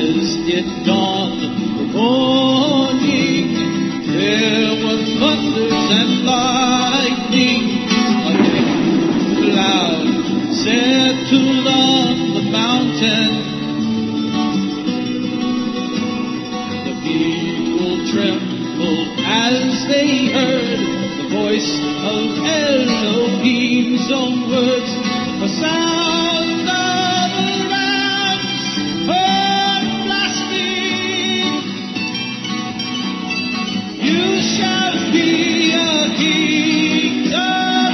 as it dawned the morning, there was thunders and lightning. A thick cloud settled on the mountain. The people trembled as they heard the voice of Elohim's own words. The sound of a ram's horn blasting. You shall be a kingdom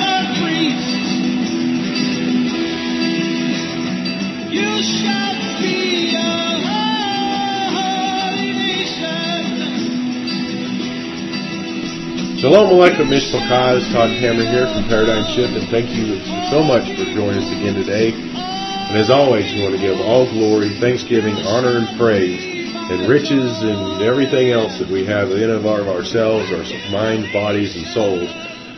of priests. You shall be a holy nation. Shalom Aleichem Mishpachah. It's Todd Hammer here from Paradigm Shift, and thank you so much for joining us again today. And as always, we want to give all glory, thanksgiving, honor, and praise, and riches, and everything else that we have in of ourselves, our minds, bodies, and souls,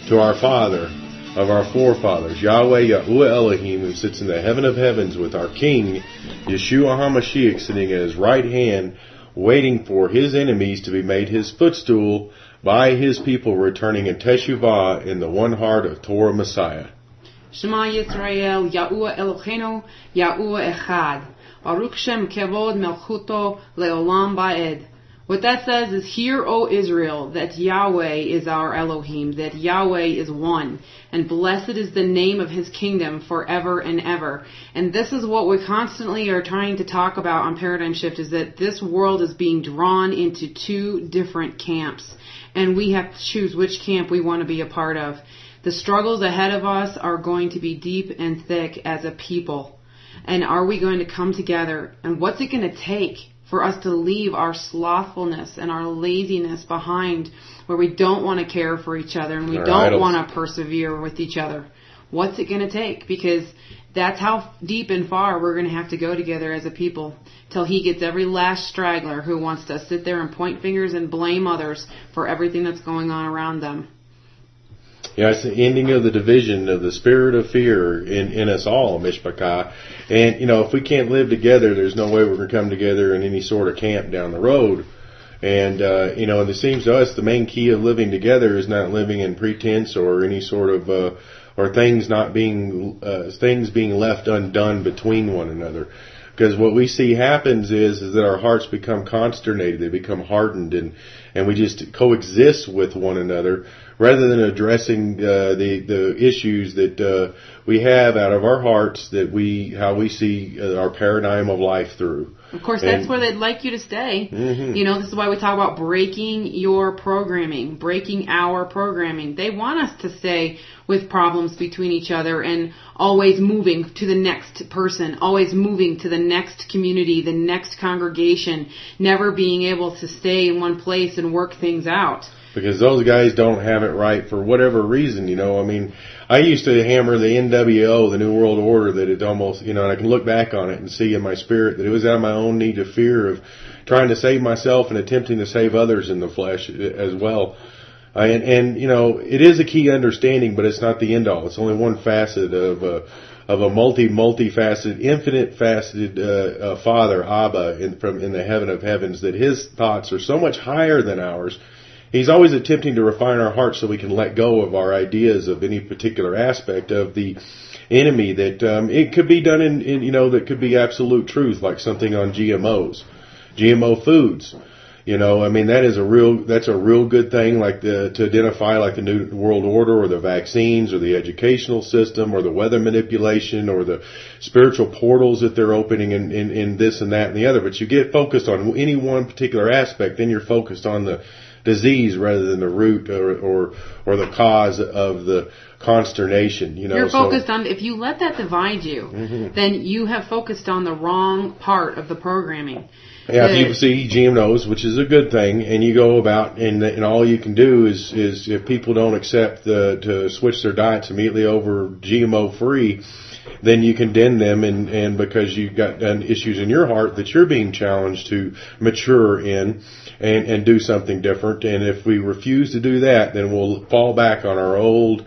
to our Father of our forefathers, Yahweh, Yahuwah Elohim, who sits in the heaven of heavens with our King, Yeshua HaMashiach, sitting at his right hand, waiting for his enemies to be made his footstool by his people returning in Teshuvah in the one heart of Torah Messiah. Shema Yisrael, Yahuwah Eloheinu, Yahuwah Echad. Baruch Shem Kevod Melchuto Leolam Ba'ed. What that says is, hear, O Israel, that Yahweh is our Elohim, that Yahweh is one, and blessed is the name of his kingdom forever and ever. And this is what we constantly are trying to talk about on Paradigm Shift, is that this world is being drawn into two different camps, and we have to choose which camp we want to be a part of. The struggles ahead of us are going to be deep and thick as a people. And are we going to come together? And what's it going to take for us to leave our slothfulness and our laziness behind, where we don't want to care for each other and we don't want to persevere with each other? What's it going to take? Because that's how deep and far we're going to have to go together as a people, till he gets every last straggler who wants to sit there and point fingers and blame others for everything that's going on around them. Yeah, it's the ending of the division of the spirit of fear in us all, Mishpachah. And, if we can't live together, there's no way we're going to come together in any sort of camp down the road. And, and it seems to us the main key of living together is not living in pretense or any sort of, or things being left undone between one another. Because what we see happens is that our hearts become consternated, they become hardened, and we just coexist with one another rather than addressing the issues that we have out of our hearts, how we see our paradigm of life through. Of course, that's where they'd like you to stay. Mm-hmm. This is why we talk about breaking your programming, breaking our programming. They want us to stay with problems between each other and always moving to the next person, always moving to the next community, the next congregation, never being able to stay in one place and work things out. Because those guys don't have it right for whatever reason, I used to hammer the NWO, the New World Order, that it almost, and I can look back on it and see in my spirit that it was out of my own need of fear of trying to save myself and attempting to save others in the flesh as well. And it is a key understanding, but it's not the end all. It's only one facet of a multifaceted, infinite faceted Father, Abba, in the heaven of heavens, that his thoughts are so much higher than ours. He's always attempting to refine our hearts so we can let go of our ideas of any particular aspect of the enemy, that it could be done in that could be absolute truth, like something on GMOs, GMO foods. That's a real good thing, like to identify like the New World Order or the vaccines or the educational system or the weather manipulation or the spiritual portals that they're opening in this and that and the other. But you get focused on any one particular aspect, then you're focused on the disease rather than the root or the cause of the consternation. You're focused on, if you let that divide you, then you have focused on the wrong part of the programming. Yeah, if you see GMOs, which is a good thing, and you go about, and all you can do is if people don't accept to switch their diets immediately over GMO free, then you condemn them, and because you've got issues in your heart that you're being challenged to mature in and do something different. And if we refuse to do that, then we'll fall back on our old,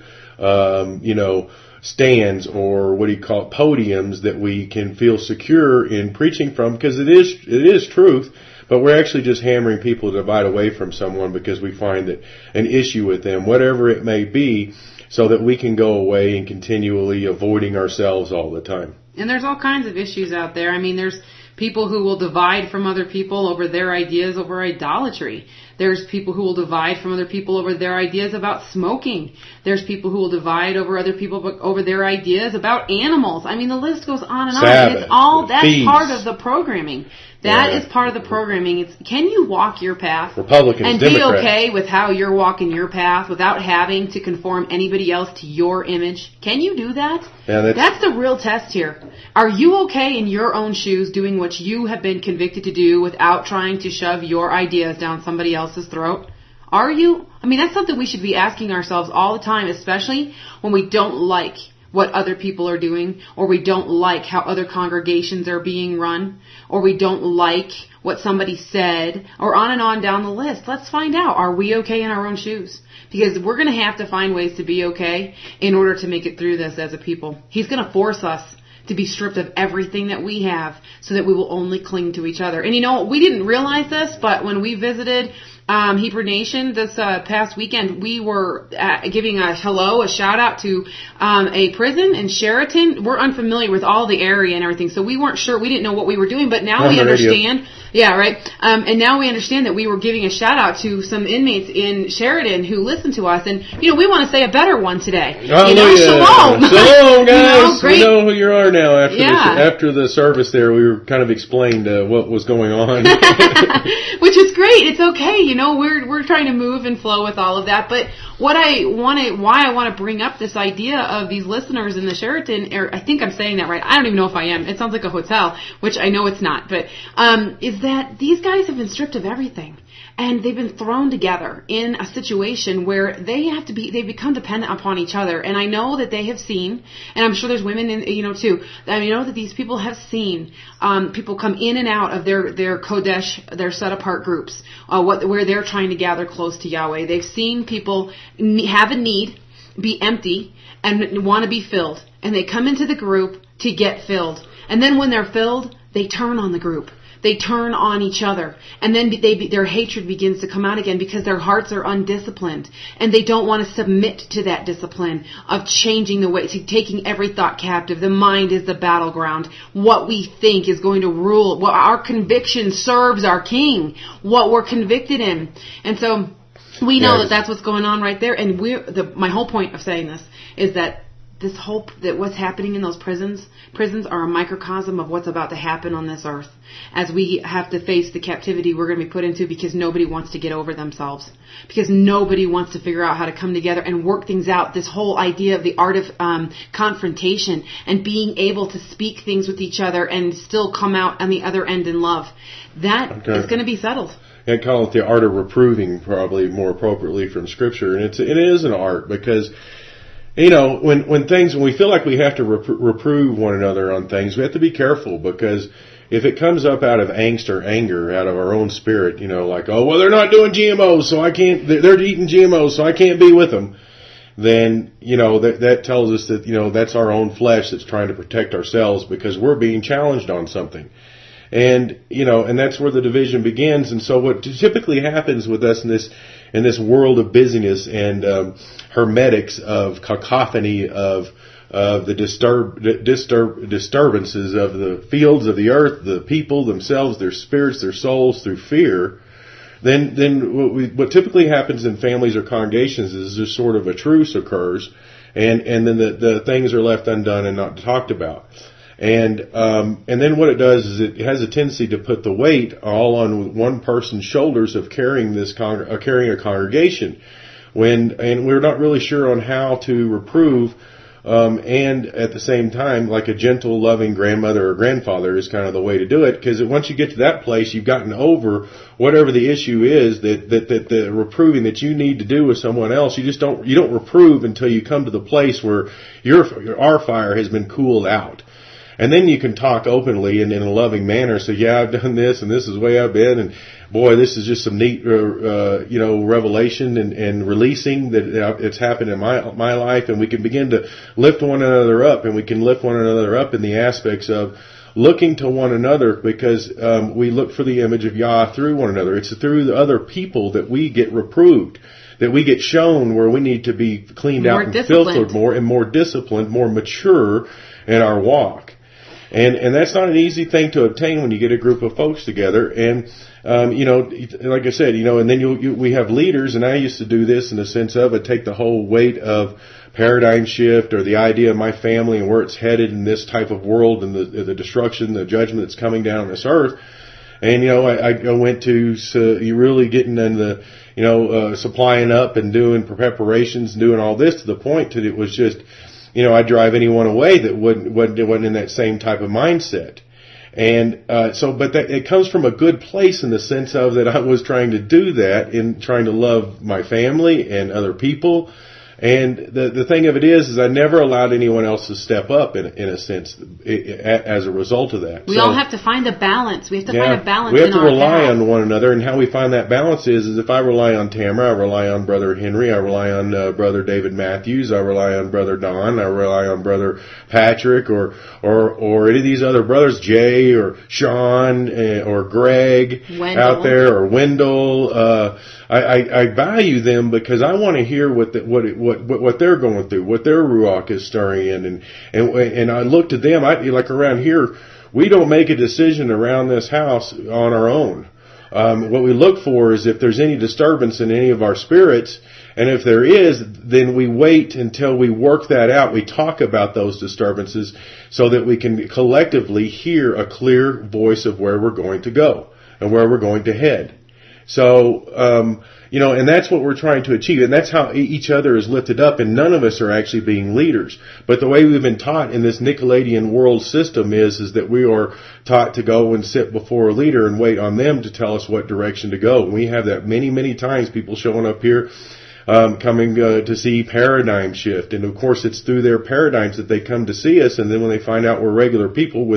stands or what do you call it, podiums that we can feel secure in preaching from, because it is truth, but we're actually just hammering people to divide away from someone because we find that an issue with them, whatever it may be, so that we can go away and continually avoiding ourselves all the time. And there's all kinds of issues out there. I mean, there's people who will divide from other people over their ideas over idolatry. There's people who will divide from other people over their ideas about smoking. There's people who will divide over other people over their ideas about animals. I mean, the list goes on and on. Sabbath, And it's all, that's feasts. part of the programming. That is part of the programming. It's, can you walk your path Republicans, and Democrats. be okay with how you're walking your path without having to conform anybody else to your image? Can you do that? Yeah, that's the real test here. Are you okay in your own shoes doing what you have been convicted to do without trying to shove your ideas down somebody else's throat? Are you? I mean, that's something we should be asking ourselves all the time, especially when we don't like what other people are doing, or we don't like how other congregations are being run, or we don't like what somebody said, or on and on down the list. Let's find out, are we okay in our own shoes? Because we're going to have to find ways to be okay in order to make it through this as a people. He's going to force us to be stripped of everything that we have so that we will only cling to each other. And you know, we didn't realize this, but when we visited Hebrew Nation this past weekend, we were giving a shout out to a prison in Sheraton. We're unfamiliar with all the area and everything, so we weren't sure. We didn't know what we were doing, but now we understand. Yeah, right. And now we understand that we were giving a shout out to some inmates in Sheridan who listened to us, and you know, we want to say a better one today. Hallelujah. Shalom. Shalom, guys. Great. We know who you are now. After the service there, we were kind of explained what was going on. Which is great. It's okay. You know, we're trying to move and flow with all of that. But why I want to bring up this idea of these listeners in the Sheraton, or I think I'm saying that right. I don't even know if I am. It sounds like a hotel, which I know it's not. But is that these guys have been stripped of everything. And they've been thrown together in a situation where they've become dependent upon each other. And I know that they have seen, and I'm sure there's women in, too, I know that these people have seen, people come in and out of their Kodesh, their set apart groups, where they're trying to gather close to Yahweh. They've seen people have a need, be empty, and want to be filled. And they come into the group to get filled. And then when they're filled, they turn on the group. They turn on each other, and then their hatred begins to come out again because their hearts are undisciplined, and they don't want to submit to that discipline of changing the way, to taking every thought captive. The mind is the battleground. What we think is going to rule. What our conviction serves our king. What we're convicted in, and so we know that that's what's going on right there. And my whole point of saying this is that what's happening in those prisons are a microcosm of what's about to happen on this earth as we have to face the captivity we're going to be put into, because nobody wants to get over themselves, because nobody wants to figure out how to come together and work things out. This whole idea of the art of confrontation and being able to speak things with each other and still come out on the other end in love, that is going to be settled. I call it the art of reproving, probably more appropriately from Scripture, and it is an art, because when we feel like we have to reprove one another on things, we have to be careful, because if it comes up out of angst or anger, out of our own spirit, like, oh, well, they're not doing GMOs, so I can't, they're eating GMOs, so I can't be with them, then, that tells us that, that's our own flesh that's trying to protect ourselves because we're being challenged on something. And, and that's where the division begins. And so what typically happens with us in this world of busyness and hermetics, of cacophony, of the disturbances of the fields of the earth, the people themselves, their spirits, their souls, through fear, then what typically happens in families or congregations is there's sort of a truce occurs, and then the things are left undone and not talked about. And then what it does is it has a tendency to put the weight all on one person's shoulders of carrying carrying a congregation, and we're not really sure on how to reprove, and at the same time, like a gentle, loving grandmother or grandfather is kind of the way to do it, because once you get to that place, you've gotten over whatever the issue is that the reproving that you need to do with someone else. You don't reprove until you come to the place where our fire has been cooled out. And then you can talk openly and in a loving manner. So yeah, I've done this and this is the way I've been. And boy, this is just some neat, revelation and releasing that it's happened in my life. And we can begin to lift one another up, and we can lift one another up in the aspects of looking to one another, because we look for the image of Yah through one another. It's through the other people that we get reproved, that we get shown where we need to be cleaned out and filtered more and more disciplined, more mature in our walk. And that's not an easy thing to obtain when you get a group of folks together. And, like I said, and then we have leaders, and I used to do this in the sense of I take the whole weight of paradigm shift or the idea of my family and where it's headed in this type of world and the destruction, the judgment that's coming down on this earth. And, I went to, you really getting in the, supplying up and doing preparations and doing all this to the point that it was just, I'd drive anyone away that wasn't in that same type of mindset. And, but it comes from a good place in the sense of that I was trying to do that in trying to love my family and other people. And the thing of it is I never allowed anyone else to step up in a sense as a result of that. We all have to find a balance. We have to find a balance. We have to rely on one another, and how we find that balance is if I rely on Tamara, I rely on Brother Henry, I rely on Brother David Matthews, I rely on Brother Don, I rely on Brother Patrick, or any of these other brothers, Jay or Sean or Greg Wendell. Out there, or Wendell. I value them because I want to hear what they're going through, what their ruach is stirring in, and I look to them. Like around here, we don't make a decision around this house on our own. What we look for is if there's any disturbance in any of our spirits, and if there is, then we wait until we work that out. We talk about those disturbances so that we can collectively hear a clear voice of where we're going to go and where we're going to head. So, and that's what we're trying to achieve. And that's how each other is lifted up. And none of us are actually being leaders. But the way we've been taught in this Nicolaitan world system is that we are taught to go and sit before a leader and wait on them to tell us what direction to go. And we have that many, many times, people showing up here, coming to see paradigm shift. And of course, it's through their paradigms that they come to see us. And then when they find out we're regular people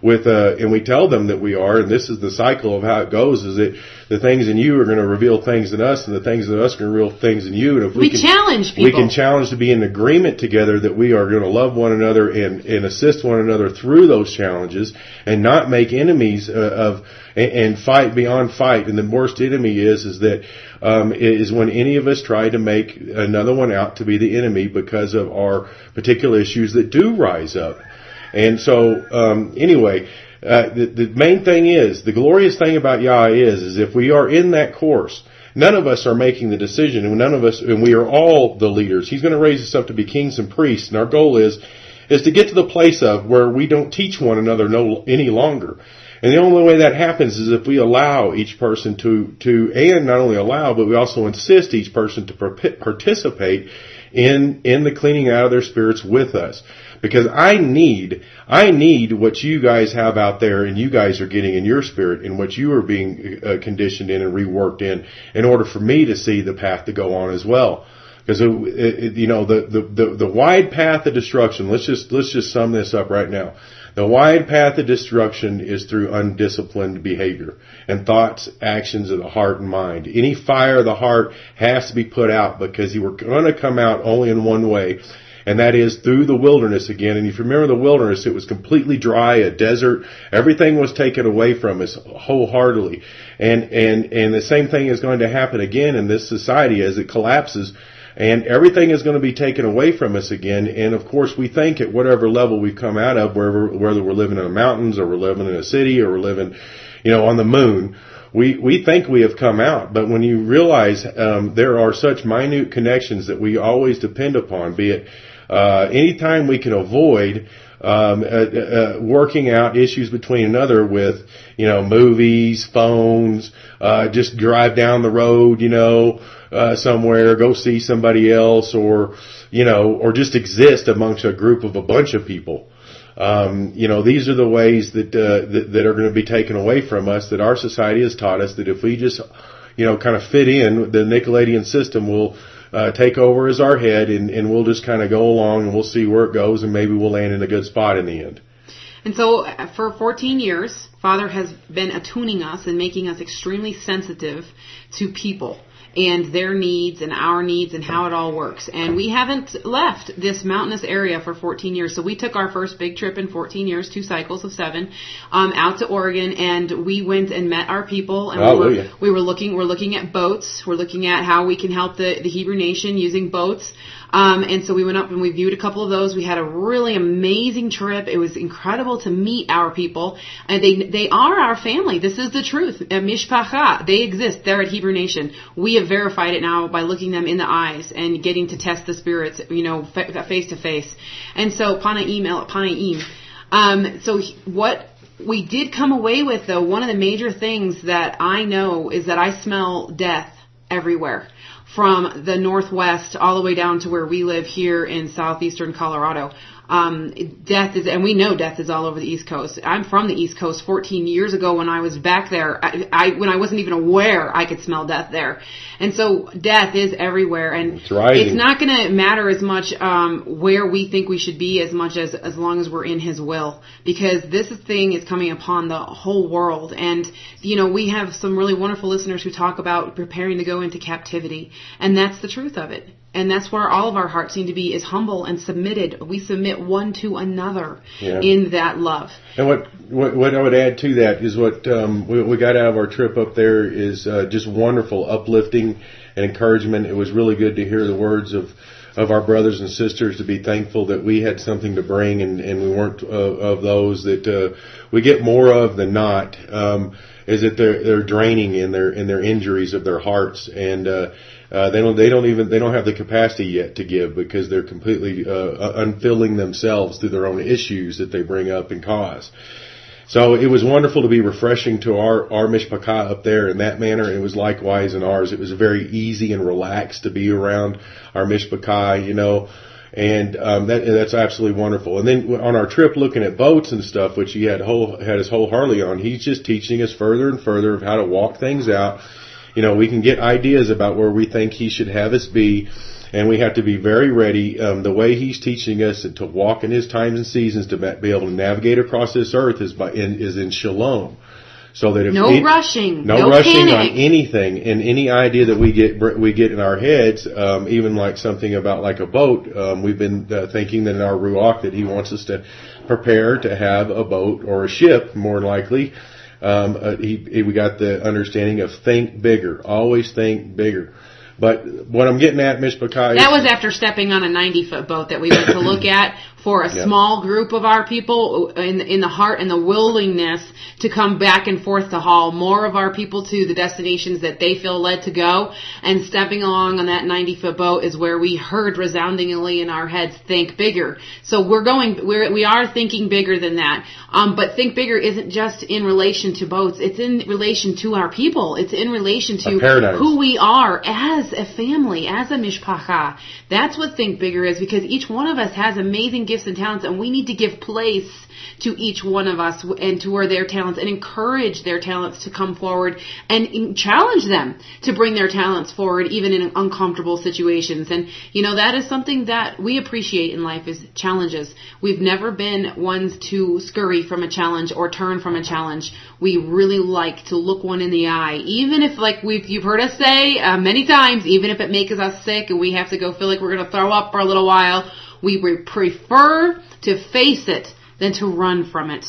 and we tell them that we are, and this is the cycle of how it goes, is that the things in you are going to reveal things in us, and the things in us are going to reveal things in you. And if we can challenge people. We can challenge to be in agreement together that we are going to love one another and assist one another through those challenges, and not make enemies and fight beyond fight. And the worst enemy is when any of us try to make another one out to be the enemy because of our particular issues that do rise up. And so, anyway, the main thing is, the glorious thing about Yah is if we are in that course, none of us are making the decision, and we are all the leaders. He's going to raise us up to be kings and priests, and our goal is to get to the place of where we don't teach one another any longer. And the only way that happens is if we allow each person and not only allow, but we also insist each person to participate in the cleaning out of their spirits with us. Because I need what you guys have out there and you guys are getting in your spirit and what you are being conditioned in and reworked in order for me to see the path to go on as well. Because the wide path of destruction, let's just sum this up right now. The wide path of destruction is through undisciplined behavior and thoughts, actions of the heart and mind. Any fire of the heart has to be put out, because we're going to come out only in one way. And that is through the wilderness again. And if you remember the wilderness, it was completely dry, a desert. Everything was taken away from us wholeheartedly. And the same thing is going to happen again in this society as it collapses. And everything is going to be taken away from us again. And of course, we think at whatever level we've come out of, whether we're living in the mountains or we're living in a city or we're living, on the moon, we think we have come out. But when you realize there are such minute connections that we always depend upon, be it anytime we can avoid working out issues between another with, movies, phones, just drive down the road, somewhere, go see somebody else, or just exist amongst a group of a bunch of people. These are the ways that are going to be taken away from us, that our society has taught us that if we just, kind of fit in, the Nicolaitan system will take over as our head, and we'll just kind of go along and we'll see where it goes, and maybe we'll land in a good spot in the end. And so for 14 years, Father has been attuning us and making us extremely sensitive to people and their needs and our needs and how it all works. And we haven't left this mountainous area for 14 years. So we took our first big trip in 14 years, 2 cycles of 7, out to Oregon, and we went and met our people. And we're looking at boats. We're looking at how we can help the Hebrew nation using boats. And so we went up and we viewed a couple of those. We had a really amazing trip. It was incredible to meet our people. And they are our family. This is the truth. Mishpacha, they exist. They're at Hebrew Nation. We have verified it now by looking them in the eyes and getting to test the spirits, face to face. And so Panaim. So what we did come away with, though, one of the major things that I know is that I smell death everywhere. From the Northwest all the way down to where we live here in southeastern Colorado. Death is, and we know death is all over the East Coast. I'm from the East Coast. 14 years ago when I was back there, when I wasn't even aware, I could smell death there. And so death is everywhere, and it's not going to matter as much where we think we should be as much as long as we're in His will, because this thing is coming upon the whole world. And we have some really wonderful listeners who talk about preparing to go into captivity, and that's the truth of it. And that's where all of our hearts seem to be, is humble and submitted. We submit one to another in that love. And what I would add to that is what we got out of our trip up there is just wonderful uplifting and encouragement. It was really good to hear the words of our brothers and sisters, to be thankful that we had something to bring and we weren't of those that we get more of than not. Is that they're draining in their injuries of their hearts, and they don't have the capacity yet to give, because they're completely unfilling themselves through their own issues that they bring up and cause. So it was wonderful to be refreshing to our mishpachah up there in that manner. It was likewise in ours. It was very easy and relaxed to be around our mishpachah, and that's absolutely wonderful. And then on our trip, looking at boats and stuff, which he had us wholeheartedly on, he's just teaching us further and further of how to walk things out. We can get ideas about where we think he should have us be, and we have to be very ready. The way he's teaching us to walk in his times and seasons to be able to navigate across this earth is in shalom. So that if no rushing panic on anything, and any idea that we get in our heads, even like something about like a boat, we've been thinking that in our ruach that he wants us to prepare to have a boat or a ship, more than likely. We got the understanding of think bigger, always think bigger. But what I'm getting at, Mishpachah, that was after stepping on a 90-foot boat that we went to look at for a small group of our people, in the heart and the willingness to come back and forth to haul more of our people to the destinations that they feel led to go. And stepping along on that 90-foot boat is where we heard resoundingly in our heads, think bigger. So we are thinking bigger than that. But think bigger isn't just in relation to boats. It's in relation to our people. It's in relation to who we are as a family, as a mishpacha. That's what think bigger is, because each one of us has amazing gifts and talents, and we need to give place to each one of us and to their talents, and encourage their talents to come forward, and challenge them to bring their talents forward, even in uncomfortable situations. And that is something that we appreciate in life, is challenges. We've never been ones to scurry from a challenge or turn from a challenge. We really like to look one in the eye, even if, like you've heard us say many times, even if it makes us sick and we have to go feel like we're going to throw up for a little while, we prefer to face it than to run from it.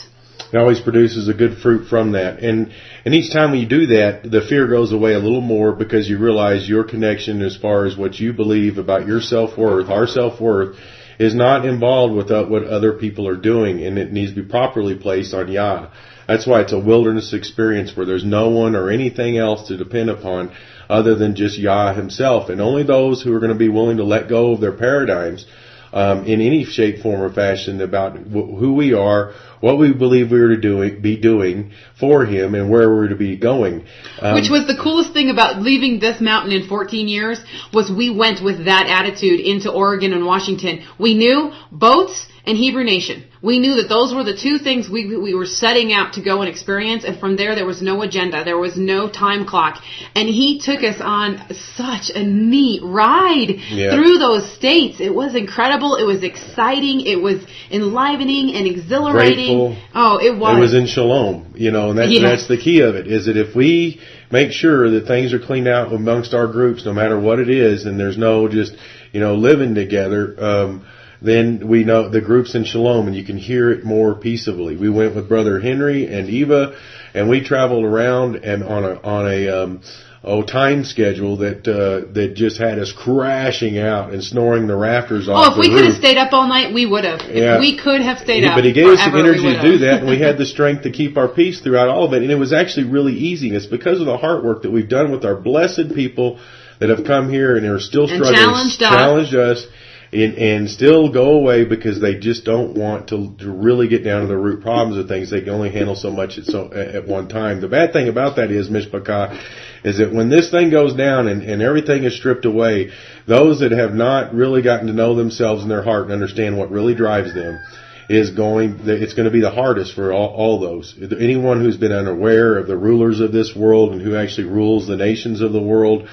It always produces a good fruit from that. And each time you do that, the fear goes away a little more, because you realize your connection as far as what you believe about your self-worth, our self-worth, is not involved with what other people are doing, and it needs to be properly placed on Yah. That's why it's a wilderness experience where there's no one or anything else to depend upon other than just Yah himself. And only those who are going to be willing to let go of their paradigms in any shape, form, or fashion about who we are, what we believe we are to be doing for him, and where we're to be going. Which was the coolest thing about leaving this mountain in 14 years, was we went with that attitude into Oregon and Washington. We knew boats and Hebrew Nation. We knew that those were the two things we were setting out to go and experience, and from there was no agenda. There was no time clock. And he took us on such a neat ride through those states. It was incredible. It was exciting. It was enlivening and exhilarating. Grateful. Oh, it was. It was in shalom, and that's the key of it, is that if we make sure that things are cleaned out amongst our groups, no matter what it is, and there's no just, living together, then we know the group's in shalom, and you can hear it more peaceably. We went with Brother Henry and Eva, and we traveled around and on a time schedule that just had us crashing out and snoring the rafters off. Oh, if we could have stayed up all night, we would have. Yeah. If we could have stayed up, but he gave us the energy to do that, and we had the strength to keep our peace throughout all of it. And it was actually really easy. And it's because of the heart work that we've done with our blessed people that have come here and are still struggling, challenged us. And still go away because they just don't want to really get down to the root problems of things. They can only handle so much at one time. The bad thing about that is, Mishpachah, is that when this thing goes down and everything is stripped away, those that have not really gotten to know themselves in their heart and understand what really drives them, it's going to be the hardest for all those. Anyone who's been unaware of the rulers of this world and who actually rules the nations of the world,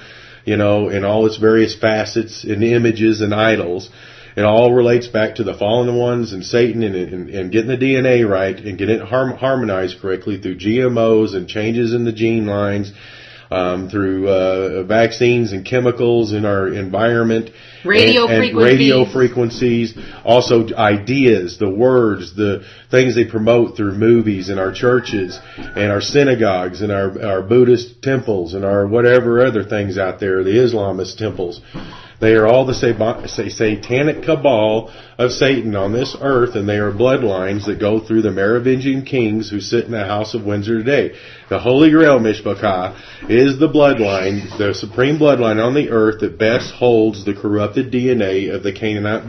in all its various facets and images and idols. It all relates back to the fallen ones and Satan and getting the DNA right and getting it harmonized correctly through GMOs and changes in the gene lines, through vaccines and chemicals in our environment. Radio frequencies, also ideas, the words, the things they promote through movies in our churches and our synagogues and our Buddhist temples and our whatever other things out there, the Islamist temples. They are all the satanic cabal of Satan on this earth, and they are bloodlines that go through the Merovingian kings who sit in the House of Windsor today. The Holy Grail, Mishpachah, is the bloodline, the supreme bloodline on the earth that best holds the corrupted DNA of the Canaanite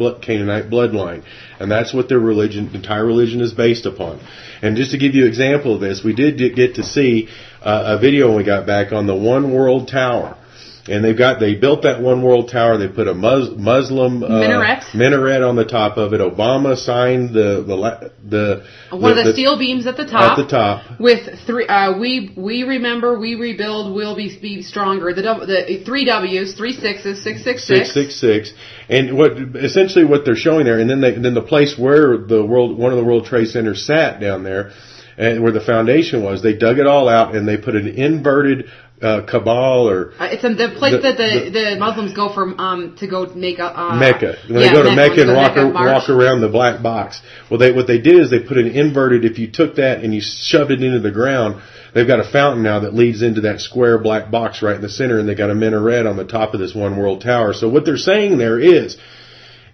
bloodline. And that's what their entire religion is based upon. And just to give you an example of this, we did get to see a video when we got back on the One World Tower. And they built that One World Tower. They put a Muslim minaret on the top of it. Obama signed one of the steel beams at the top. With three, we remember, we rebuild, we'll be stronger. The 3 W's, 3 6's, 666. 666. And what they're showing there, and then the place where one of the World Trade Centers sat down there, and where the foundation was, they dug it all out and they put an inverted Kaaba, or it's the place that the Muslims go to go make Mecca. When they go to Mecca and walk around the black box. Well, what they did is they put an inverted. If you took that and you shoved it into the ground, they've got a fountain now that leads into that square black box right in the center, and they got a minaret on the top of this One World Tower. So what they're saying there is,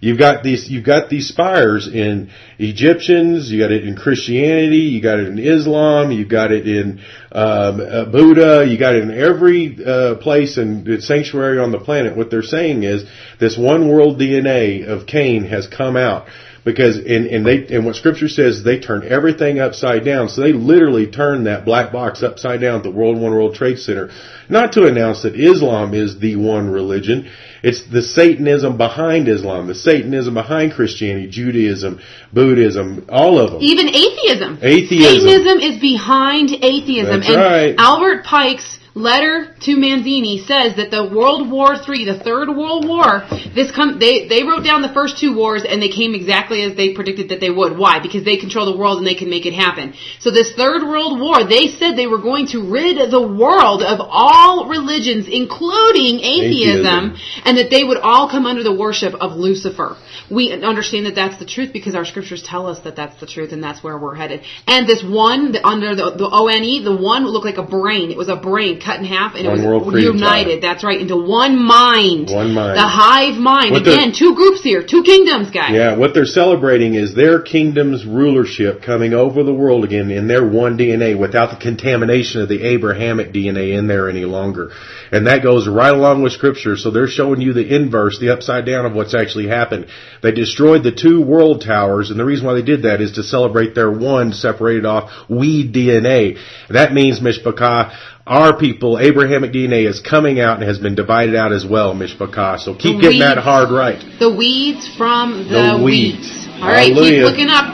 you've got these spires in Egyptians, you got it in Christianity, you got it in Islam, you got it in Buddha, you got it in every place and sanctuary on the planet. What they're saying is this one world DNA of Cain has come out. Because and what Scripture says, they turn everything upside down. So they literally turn that black box upside down at the One World Trade Center, not to announce that Islam is the one religion. It's the Satanism behind Islam, the Satanism behind Christianity, Judaism, Buddhism, all of them. Even atheism. Satanism is behind atheism. That's right. Albert Pike's letter to Manzini says that the World War III, the Third World War, they wrote down the first 2 wars and they came exactly as they predicted that they would. Why? Because they control the world and they can make it happen. So this Third World War, they said they were going to rid the world of all religions, including atheism, and that they would all come under the worship of Lucifer. We understand that that's the truth because our scriptures tell us that that's the truth, and that's where we're headed. And this one, under the ONE, the one looked like a brain. It was a brain cut in half, and it was united. That's right, into one mind. One mind. The hive mind. Again, 2 groups here, 2 kingdoms, guys. Yeah, what they're celebrating is their kingdom's rulership coming over the world again in their one DNA without the contamination of the Abrahamic DNA in there any longer. And that goes right along with Scripture. So they're showing you the inverse, the upside down of what's actually happened. They destroyed the 2 world towers, and the reason why they did that is to celebrate their one separated off weed DNA. That means, Mishpachah, our people, Abrahamic DNA, is coming out and has been divided out as well, Mishpachah. So keep getting that hard right. The weeds from the wheat. All right, keep Hallelujah. looking up.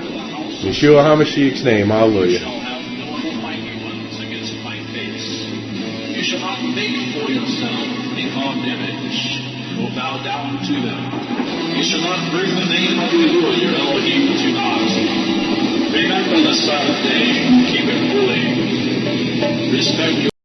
Yeshua HaMashiach's name. Hallelujah. shall have no mighty ones against my face. You shall not make for yourself a carved image, nor bow down to them. You shall not bring the name of Yahuwah your Elohim to naught. Remember the Sabbath day, keep it holy. Respect your